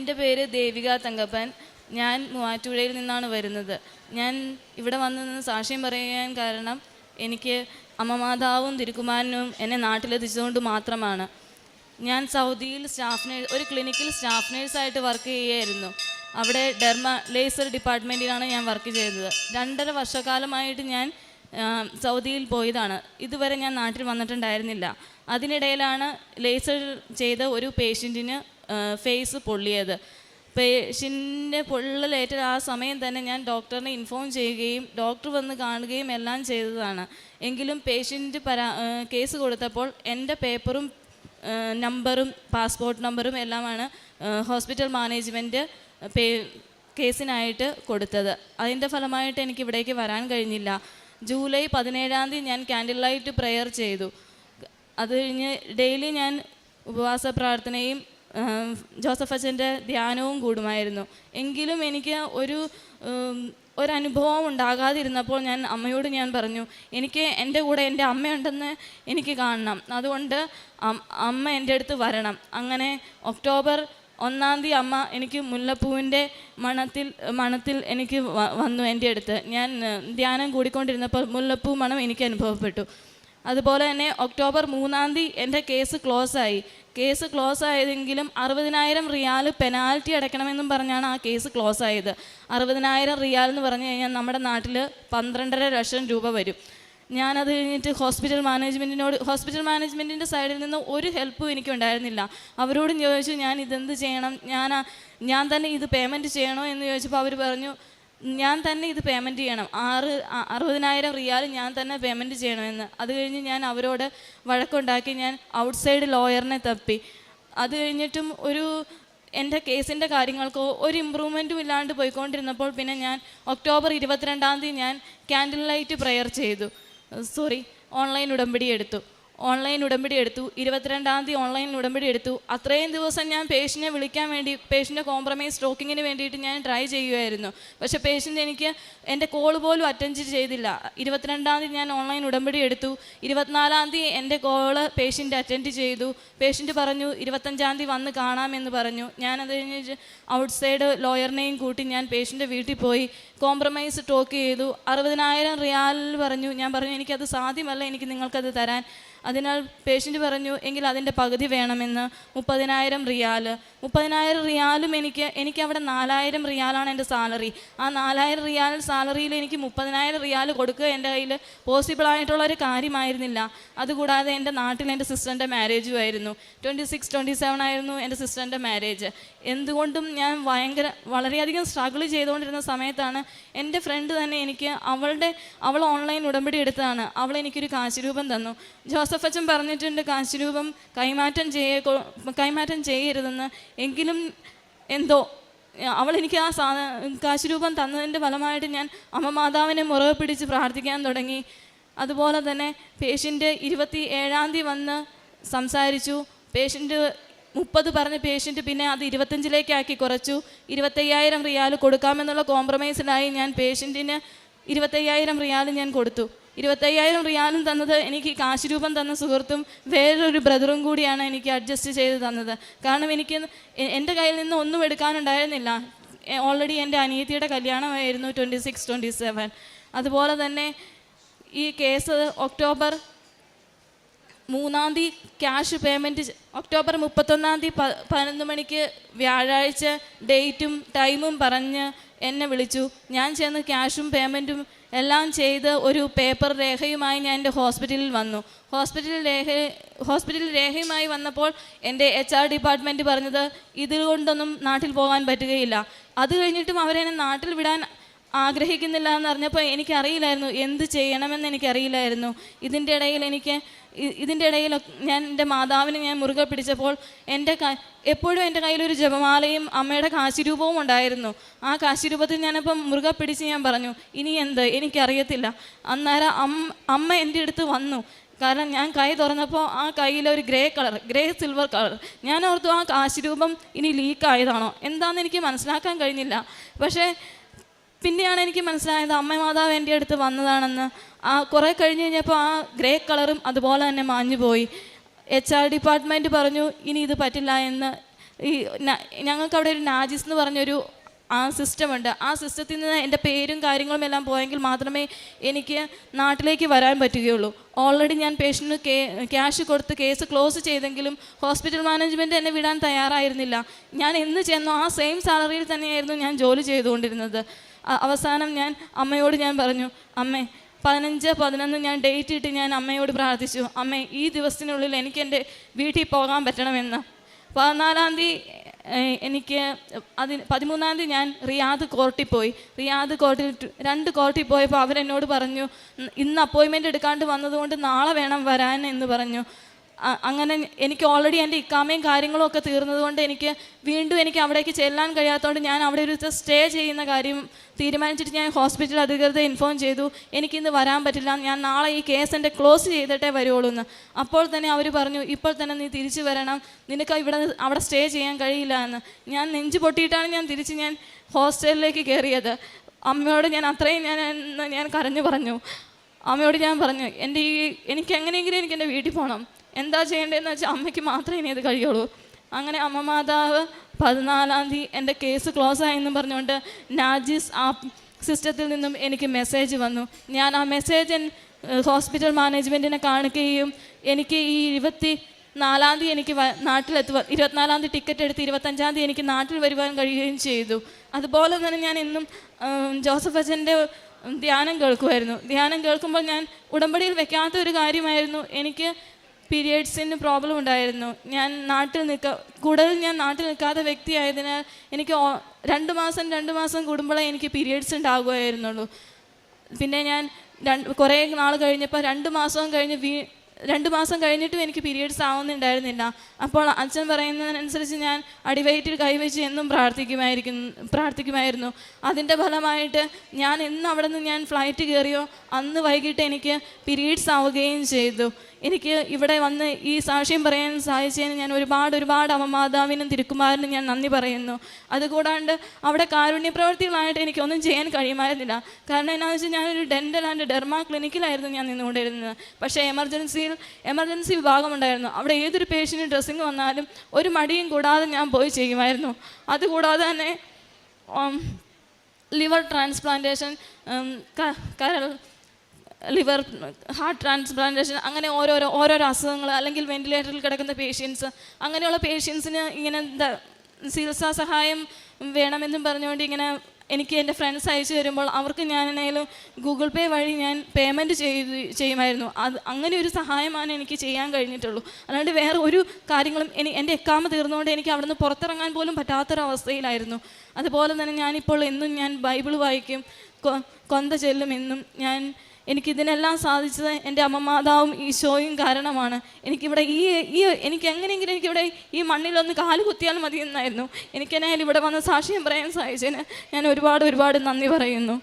എൻ്റെ പേര് ദേവിക തങ്കപ്പൻ. ഞാൻ മൂവാറ്റുപുഴയിൽ നിന്നാണ് വരുന്നത്. ഞാൻ ഇവിടെ വന്ന് നിന്ന് സാക്ഷ്യം പറയാൻ കാരണം എനിക്ക് അമ്മ മാതാവും തിരുക്കുമാരനും എന്നെ നാട്ടിലെത്തിച്ചതുകൊണ്ട് മാത്രമാണ്. ഞാൻ സൗദിയിൽ ഒരു ക്ലിനിക്കിൽ സ്റ്റാഫ് നേഴ്സായിട്ട് വർക്ക് ചെയ്യുകയായിരുന്നു. അവിടെ ലേസർ ഡിപ്പാർട്ട്മെൻറ്റിലാണ് ഞാൻ വർക്ക് ചെയ്തത്. 2.5 വർഷക്കാലമായിട്ട് ഞാൻ സൗദിയിൽ പോയതാണ്. ഇതുവരെ ഞാൻ നാട്ടിൽ വന്നിട്ടുണ്ടായിരുന്നില്ല. അതിനിടയിലാണ് ലേസർ ചെയ്ത ഒരു പേഷ്യൻറ്റിന് ഫേസ് പൊള്ളിയത്. പേഷ്യൻ്റെ പൊള്ളലേറ്റ ആ സമയം തന്നെ ഞാൻ ഡോക്ടറിനെ ഇൻഫോം ചെയ്യുകയും ഡോക്ടർ വന്ന് കാണുകയും എല്ലാം ചെയ്തതാണ്. എങ്കിലും പേഷ്യൻ്റ് കേസ് കൊടുത്തപ്പോൾ എൻ്റെ പേപ്പറും നമ്പറും പാസ്പോർട്ട് നമ്പറും എല്ലാമാണ് ഹോസ്പിറ്റൽ മാനേജ്മെൻറ്റ് കേസിനായിട്ട് കൊടുത്തത്. അതിൻ്റെ ഫലമായിട്ട് എനിക്ക് ഇവിടേക്ക് വരാൻ കഴിഞ്ഞില്ല. ജൂലൈ 17 ഞാൻ ക്യാൻഡിൽ ലൈറ്റ് പ്രെയർ ചെയ്തു. അത് കഴിഞ്ഞ് ഡെയിലി ഞാൻ ഉപവാസ പ്രാർത്ഥനയും ജോസഫ് അച്ഛൻ്റെ ധ്യാനവും കൂടുമായിരുന്നു. എങ്കിലും എനിക്ക് ഒരനുഭവം ഉണ്ടാകാതിരുന്നപ്പോൾ ഞാൻ അമ്മയോട് പറഞ്ഞു, എനിക്ക് എൻ്റെ കൂടെ എൻ്റെ അമ്മയുണ്ടെന്ന് എനിക്ക് കാണണം, അതുകൊണ്ട് അമ്മ എൻ്റെ അടുത്ത് വരണം. അങ്ങനെ ഒക്ടോബർ 1 അമ്മ എനിക്ക് മുല്ലപ്പൂവിൻ്റെ മണത്തിൽ എനിക്ക് വന്നു എൻ്റെ അടുത്ത്. ഞാൻ ധ്യാനം കൂടിക്കൊണ്ടിരുന്നപ്പോൾ മുല്ലപ്പൂ മണം എനിക്ക് അനുഭവപ്പെട്ടു. അതുപോലെ തന്നെ ഒക്ടോബർ 3 എൻ്റെ കേസ് ക്ലോസായി. കേസ് ക്ലോസ് ആയതെങ്കിലും 60,000 റിയാൽ പെനാൽറ്റി അടയ്ക്കണമെന്നും പറഞ്ഞാണ് ആ കേസ് ക്ലോസ് ആയത്. 60,000 റിയാൽ എന്ന് പറഞ്ഞു കഴിഞ്ഞാൽ നമ്മുടെ നാട്ടിൽ 12.5 ലക്ഷം രൂപ വരും. ഞാനത് കഴിഞ്ഞിട്ട് ഹോസ്പിറ്റൽ മാനേജ്മെൻറ്റിൻ്റെ സൈഡിൽ നിന്ന് ഒരു ഹെൽപ്പും എനിക്കുണ്ടായിരുന്നില്ല. അവരോടും ചോദിച്ചു ഞാൻ ഇതെന്ത് ചെയ്യണം, ഞാൻ തന്നെ ഇത് പേയ്മെൻറ്റ് ചെയ്യണോ എന്ന് ചോദിച്ചപ്പോൾ അവർ പറഞ്ഞു ഞാൻ തന്നെ ഇത് പേയ്മെൻറ്റ് ചെയ്യണം, 60,000 റിയാൽ ഞാൻ തന്നെ പേയ്മെൻറ്റ് ചെയ്യണമെന്ന്. അത് കഴിഞ്ഞ് ഞാൻ അവരോട് വഴക്കുണ്ടാക്കി ഞാൻ ഔട്ട്സൈഡ് ലോയറിനെ തപ്പി. അത് കഴിഞ്ഞിട്ടും എൻ്റെ കേസിൻ്റെ കാര്യങ്ങൾക്ക് ഒരു ഇമ്പ്രൂവ്മെൻറ്റും ഇല്ലാണ്ട് പോയിക്കൊണ്ടിരുന്നപ്പോൾ പിന്നെ ഞാൻ ഒക്ടോബർ 22 ഞാൻ ക്യാൻഡിൽ ലൈറ്റ് പ്രെയർ ചെയ്തു. ഓൺലൈൻ ഉടമ്പടി എടുത്തു. 22 ഓൺലൈൻ ഉടമ്പടി എടുത്തു. അത്രയും ദിവസം ഞാൻ പേഷ്യൻറ്റിനെ വിളിക്കാൻ വേണ്ടി, പേഷ്യൻ്റെ കോംപ്രമൈസ് സ്റ്റോക്കിങ്ങിന് വേണ്ടിയിട്ട് ഞാൻ ട്രൈ ചെയ്യുമായിരുന്നു. പക്ഷേ പേഷ്യൻ്റ് എനിക്ക് എൻ്റെ കോൾ പോലും അറ്റൻഡ് ചെയ്തില്ല. 22 ഞാൻ ഓൺലൈൻ ഉടമ്പടി എടുത്തു. 24 എൻ്റെ കോള് പേഷ്യൻ്റ് അറ്റൻഡ് ചെയ്തു. പേഷ്യൻ്റ് പറഞ്ഞു 25 വന്ന് കാണാമെന്ന് പറഞ്ഞു. ഞാനത് കഴിഞ്ഞ് ഔട്ട്സൈഡ് ലോയറിനെയും കൂട്ടി ഞാൻ പേഷ്യൻ്റെ വീട്ടിൽ പോയി കോംപ്രമൈസ് ടോക്ക് ചെയ്തു. 60,000 റിയാൽ പറഞ്ഞു. ഞാൻ പറഞ്ഞു എനിക്കത് സാധ്യമല്ല, എനിക്ക് നിങ്ങൾക്കത് തരാൻ. അതിനാൽ പേഷ്യൻ്റ് പറഞ്ഞു എങ്കിൽ അതിൻ്റെ പകുതി വേണമെന്ന്. 30,000 റിയാൽ. 30,000 റിയാലും എനിക്ക് അവിടെ 4,000 റിയാലാണ് എൻ്റെ സാലറി. ആ 4,000 റിയാൽ സാലറിയിൽ എനിക്ക് 30,000 റിയാൽ കൊടുക്കുക എൻ്റെ കയ്യിൽ പോസിബിളായിട്ടുള്ളൊരു കാര്യമായിരുന്നില്ല. അതുകൂടാതെ എൻ്റെ നാട്ടിൽ എൻ്റെ സിസ്റ്ററിൻ്റെ മാരേജും ആയിരുന്നു. 26-27 ആയിരുന്നു എൻ്റെ സിസ്റ്ററിൻ്റെ മാരേജ്. എന്തുകൊണ്ടും ഞാൻ വളരെയധികം സ്ട്രഗിൾ ചെയ്തുകൊണ്ടിരുന്ന സമയത്താണ് എൻ്റെ ഫ്രണ്ട് തന്നെ എനിക്ക് അവൾ ഓൺലൈൻ ഉടമ്പടി എടുത്തതാണ്. അവൾ എനിക്കൊരു കാശുരൂപം തന്നു. ജോസഫ് അച്ഛൻ പറഞ്ഞിട്ടുണ്ട് കാശുരൂപം കൈമാറ്റം ചെയ്യരുതെന്ന്. എങ്കിലും എന്തോ അവൾ എനിക്ക് ആ കാശുരൂപം തന്നതിൻ്റെ ഫലമായിട്ട് ഞാൻ അമ്മ മാതാവിനെ മുറകെ പിടിച്ച് പ്രാർത്ഥിക്കാൻ തുടങ്ങി. അതുപോലെ തന്നെ പേഷ്യൻ്റ് 27 വന്ന് സംസാരിച്ചു. പേഷ്യൻ്റ് 30 പറഞ്ഞ പേഷ്യൻ്റ് പിന്നെ അത് 25 കുറച്ചു. 25,000 റിയാൽ കൊടുക്കാമെന്നുള്ള കോംപ്രമൈസിലായി ഞാൻ പേഷ്യൻറ്റിന് 25,000 റിയാൽ ഞാൻ കൊടുത്തു. 25,000 റിയാലും തന്നത് എനിക്ക് കാശുരൂപം തന്ന സുഹൃത്തും വേറൊരു ബ്രദറും കൂടിയാണ് എനിക്ക് അഡ്ജസ്റ്റ് ചെയ്ത് തന്നത്. കാരണം എനിക്ക് എൻ്റെ കയ്യിൽ നിന്ന് ഒന്നും എടുക്കാനുണ്ടായിരുന്നില്ല. ഓൾറെഡി എൻ്റെ അനിയത്തിയുടെ കല്യാണമായിരുന്നു 26-27. അതുപോലെ തന്നെ ഈ case October 3 cash payment, October 31 11 മണിക്ക് വ്യാഴാഴ്ച ഡേറ്റും ടൈമും പറഞ്ഞ് എന്നെ വിളിച്ചു. ഞാൻ ചെന്ന് ക്യാഷും പേയ്മെൻറ്റും എല്ലാം ചെയ്ത് ഒരു പേപ്പർ രേഖയുമായി ഞാൻ എൻ്റെ ഹോസ്പിറ്റലിൽ വന്നു. ഹോസ്പിറ്റലിൽ രേഖയുമായി വന്നപ്പോൾ എൻ്റെ HR ഡിപ്പാർട്ട്മെൻറ്റ് പറഞ്ഞത് ഇതുകൊണ്ടൊന്നും നാട്ടിൽ പോകാൻ പറ്റുകയില്ല. അത് കഴിഞ്ഞിട്ടും അവരെന്നെ നാട്ടിൽ വിടാൻ ആഗ്രഹിക്കുന്നില്ല എന്നറിഞ്ഞപ്പോൾ എനിക്കറിയില്ലായിരുന്നു എന്ത് ചെയ്യണമെന്ന് എനിക്കറിയില്ലായിരുന്നു. ഇതിൻ്റെ ഇടയിൽ ഞാൻ എൻ്റെ മാതാവിനെ ഞാൻ മുറുകെ പിടിച്ചപ്പോൾ എപ്പോഴും എൻ്റെ കയ്യിലൊരു ജപമാലയും അമ്മയുടെ കാശുരൂപവും ഉണ്ടായിരുന്നു. ആ കാശുരൂപത്തിൽ ഞാനിപ്പം മുറുകെ പിടിച്ച് ഞാൻ പറഞ്ഞു ഇനി എന്ത് എനിക്കറിയത്തില്ല. അന്നേരം അമ്മ എൻ്റെ അടുത്ത് വന്നു. കാരണം ഞാൻ കൈ തുറന്നപ്പോൾ ആ കയ്യിലൊരു ഗ്രേ സിൽവർ കളർ. ഞാൻ ഓർത്തു ആ കാശുരൂപം ഇനി ലീക്കായതാണോ എന്താണെന്ന് എനിക്ക് മനസ്സിലാക്കാൻ കഴിഞ്ഞില്ല. പക്ഷേ പിന്നെയാണ് എനിക്ക് മനസ്സിലായത് അമ്മ മാതാവ് എൻ്റെ അടുത്ത് വന്നതാണെന്ന്. കുറേ കഴിഞ്ഞ് കഴിഞ്ഞപ്പോൾ ആ ഗ്രേ കളറും അതുപോലെ തന്നെ മാഞ്ഞു പോയി. HR ഡിപ്പാർട്ട്മെൻറ്റ് പറഞ്ഞു ഇനി ഇത് പറ്റില്ല എന്ന്. ഈ ഞങ്ങൾക്ക് അവിടെ ഒരു നാജിസ് എന്ന് പറഞ്ഞൊരു സിസ്റ്റമുണ്ട്. ആ സിസ്റ്റത്തിൽ നിന്ന് എൻ്റെ പേരും കാര്യങ്ങളും എല്ലാം പോയെങ്കിൽ മാത്രമേ എനിക്ക് നാട്ടിലേക്ക് വരാൻ പറ്റുകയുള്ളൂ. ഓൾറെഡി ഞാൻ പേഷ്യൻറ്റിന് ക്യാഷ് കൊടുത്ത് കേസ് ക്ലോസ് ചെയ്തെങ്കിലും ഹോസ്പിറ്റൽ മാനേജ്മെൻറ്റ് എന്നെ വിടാൻ തയ്യാറായിരുന്നില്ല. ഞാൻ എന്ന് ചെന്നോ ആ സെയിം സാലറിയിൽ തന്നെയായിരുന്നു ഞാൻ ജോലി ചെയ്തുകൊണ്ടിരുന്നത്. അവസാനം ഞാൻ അമ്മയോട് ഞാൻ പറഞ്ഞു, അമ്മേ 15/11 ഞാൻ ഡേറ്റ് ഇട്ട് ഞാൻ അമ്മയോട് പ്രാർത്ഥിച്ചു, അമ്മേ ഈ ദിവസത്തിനുള്ളിൽ എനിക്ക് എൻ്റെ വീട്ടിൽ പോകാൻ പറ്റണമെന്ന്. 14-ാം തീയതി എനിക്ക് 13-ാം തീയതി ഞാൻ റിയാദ് കോർട്ടിൽ പോയി. റിയാദ് കോർട്ടിൽ 2 കോർട്ടിൽ പോയപ്പോൾ അവരെന്നോട് പറഞ്ഞു, ഇന്ന് അപ്പോയിൻമെൻറ്റ് എടുക്കാണ്ട് വന്നതുകൊണ്ട് നാളെ വേണം വരാൻ എന്ന് പറഞ്ഞു. അങ്ങനെ എനിക്ക് ഓൾറെഡി എൻ്റെ ഇക്കാമയും കാര്യങ്ങളും ഒക്കെ തീർന്നതുകൊണ്ട് വീണ്ടും എനിക്ക് അവിടേക്ക് ചെല്ലാൻ കഴിയാത്തതുകൊണ്ട് ഞാൻ അവിടെ ഒരു സ്റ്റേ ചെയ്യുന്ന കാര്യം തീരുമാനിച്ചിട്ട് ഞാൻ ഹോസ്പിറ്റൽ അധികൃതരെ ഇൻഫോം ചെയ്തു, എനിക്കിന്ന് വരാൻ പറ്റില്ല, ഞാൻ നാളെ ഈ കേസ് എൻ്റെ ക്ലോസ് ചെയ്തിട്ടേ വരുള്ളൂ എന്ന്. അപ്പോൾ തന്നെ അവർ പറഞ്ഞു, ഇപ്പോൾ തന്നെ നീ തിരിച്ചു വരണം, നിനക്ക് അവിടെ സ്റ്റേ ചെയ്യാൻ കഴിയില്ല എന്ന്. ഞാൻ നെഞ്ച് പൊട്ടിയിട്ടാണ് ഞാൻ ഹോസ്റ്റലിലേക്ക് കയറിയത്. അമ്മയോട് ഞാൻ അത്രയും ഞാൻ കരഞ്ഞു പറഞ്ഞു. അമ്മയോട് ഞാൻ പറഞ്ഞു, എനിക്ക് എങ്ങനെയെങ്കിലും എനിക്ക് എൻ്റെ വീട്ടിൽ പോകണം, എന്താ ചെയ്യേണ്ടതെന്ന് വെച്ചാൽ അമ്മയ്ക്ക് മാത്രമേ ഇനി ഇത് കഴിയുള്ളൂ. അങ്ങനെ അമ്മ മാതാവ് 14-ാം തീയതി എൻ്റെ കേസ് ക്ലോസ് ആയെന്നും പറഞ്ഞുകൊണ്ട് നാജിസ് സിസ്റ്റത്തിൽ നിന്നും എനിക്ക് മെസ്സേജ് വന്നു. ഞാൻ ആ മെസ്സേജ് ഹോസ്പിറ്റൽ മാനേജ്മെൻറ്റിനെ കാണിക്കുകയും എനിക്ക് ഈ 24-ാം തീയതി എനിക്ക് നാട്ടിലെത്തുക, 24-ാം തീയതി ടിക്കറ്റ് എടുത്ത് 25-ാം തീയതി എനിക്ക് നാട്ടിൽ വരുവാൻ കഴിയുകയും ചെയ്തു. അതുപോലെ തന്നെ ഞാൻ ഇന്നും ജോസഫ് അച്ഛൻ്റെ ധ്യാനം കേൾക്കുമായിരുന്നു. ധ്യാനം കേൾക്കുമ്പോൾ ഞാൻ ഉടമ്പടിയിൽ വെക്കാത്ത ഒരു കാര്യമായിരുന്നു, എനിക്ക് പീരിയഡ്സിന് പ്രോബ്ലം ഉണ്ടായിരുന്നു. ഞാൻ നാട്ടിൽ നിൽക്കാത്ത വ്യക്തിയായതിനാൽ എനിക്ക് 2 മാസം കൂടുമ്പോഴേ എനിക്ക് പീരിയഡ്സ് ഉണ്ടാകുമായിരുന്നുള്ളൂ. പിന്നെ ഞാൻ കുറേ നാൾ കഴിഞ്ഞപ്പോൾ 2 മാസം കഴിഞ്ഞിട്ടും എനിക്ക് പീരിയഡ്സ് ആവുന്നുണ്ടായിരുന്നില്ല. അപ്പോൾ അച്ഛൻ പറയുന്നതിനനുസരിച്ച് ഞാൻ അടിവയറ്റിൽ കൈവച്ച് എന്നും പ്രാർത്ഥിക്കുമായിരുന്നു. അതിൻ്റെ ഫലമായിട്ട് ഞാൻ എന്ന് അവിടെ നിന്ന് ഞാൻ ഫ്ലൈറ്റ് കയറിയോ അന്ന് വൈകിട്ട് എനിക്ക് പീരിയഡ്സ് ആവുകയും ചെയ്തു. എനിക്ക് ഇവിടെ വന്ന് ഈ സാക്ഷ്യം പറയാൻ സാധിച്ചതിന് ഞാൻ ഒരുപാട് അമ്മമാതാവിനും തിരുക്കുമാരനും ഞാൻ നന്ദി പറയുന്നു. അതുകൂടാണ്ട് അവിടെ കാരുണ്യ പ്രവർത്തികളായിട്ട് എനിക്കൊന്നും ചെയ്യാൻ കഴിയുമായിരുന്നില്ല. കാരണം എന്താണെന്ന് വെച്ചാൽ ഞാനൊരു ഡെൻ്റൽ ആൻഡ് ഡെർമ ക്ലിനിക്കിലായിരുന്നു ഞാൻ നിന്നുകൊണ്ടിരുന്നത്. പക്ഷേ എമർജൻസി വിഭാഗമുണ്ടായിരുന്നു. അവിടെ ഏതൊരു പേഷ്യൻ്റ് ഡ്രസ്സിങ് വന്നാലും ഒരു മടിയും കൂടാതെ ഞാൻ പോയി ചെയ്യുമായിരുന്നു. അതുകൂടാതെ തന്നെ ലിവർ ട്രാൻസ്പ്ലാന്റേഷൻ, ഹാർട്ട് ട്രാൻസ്പ്ലാന്റേഷൻ, അങ്ങനെ ഓരോരോ അസുഖങ്ങൾ, അല്ലെങ്കിൽ വെന്റിലേറ്ററിൽ കിടക്കുന്ന പേഷ്യൻസ്, അങ്ങനെയുള്ള പേഷ്യൻസിന് ഇങ്ങനെ ചികിത്സാ സഹായം വേണമെന്നും പറഞ്ഞുകൊണ്ട് എനിക്ക് എൻ്റെ ഫ്രണ്ട്സ് അയച്ചു തരുമ്പോൾ അവർക്ക് ഞാനെന്തെങ്കിലും ഗൂഗിൾ പേ വഴി ഞാൻ പേയ്മെൻറ്റ് ചെയ്യുമായിരുന്നു. അങ്ങനെ ഒരു സഹായമാണ് എനിക്ക് ചെയ്യാൻ കഴിഞ്ഞിട്ടുള്ളൂ. അല്ലാണ്ട് വേറെ ഒരു കാര്യങ്ങളും എൻ്റെ എക്കാമ തീർന്നുകൊണ്ട് എനിക്ക് അവിടെ നിന്ന് പുറത്തിറങ്ങാൻ പോലും പറ്റാത്തൊരവസ്ഥയിലായിരുന്നു. അതുപോലെ തന്നെ ഞാനിപ്പോൾ എന്നും ഞാൻ ബൈബിൾ വായിക്കും, കൊന്ത ചെല്ലും. എന്നും എനിക്കിതിനെല്ലാം സാധിച്ചത് എൻ്റെ അമ്മമാതാവും ഈശോയും കാരണമാണ്. എനിക്കിവിടെ എനിക്ക് എങ്ങനെയെങ്കിലും എനിക്കിവിടെ ഈ മണ്ണിലൊന്ന് കാല് കുത്തിയാൽ മതിയെന്നായിരുന്നു. എനിക്കെന്നായാലും ഇവിടെ വന്ന് സാക്ഷ്യം പറയാൻ സാധിച്ചതിന് ഞാൻ ഒരുപാട് നന്ദി പറയുന്നു.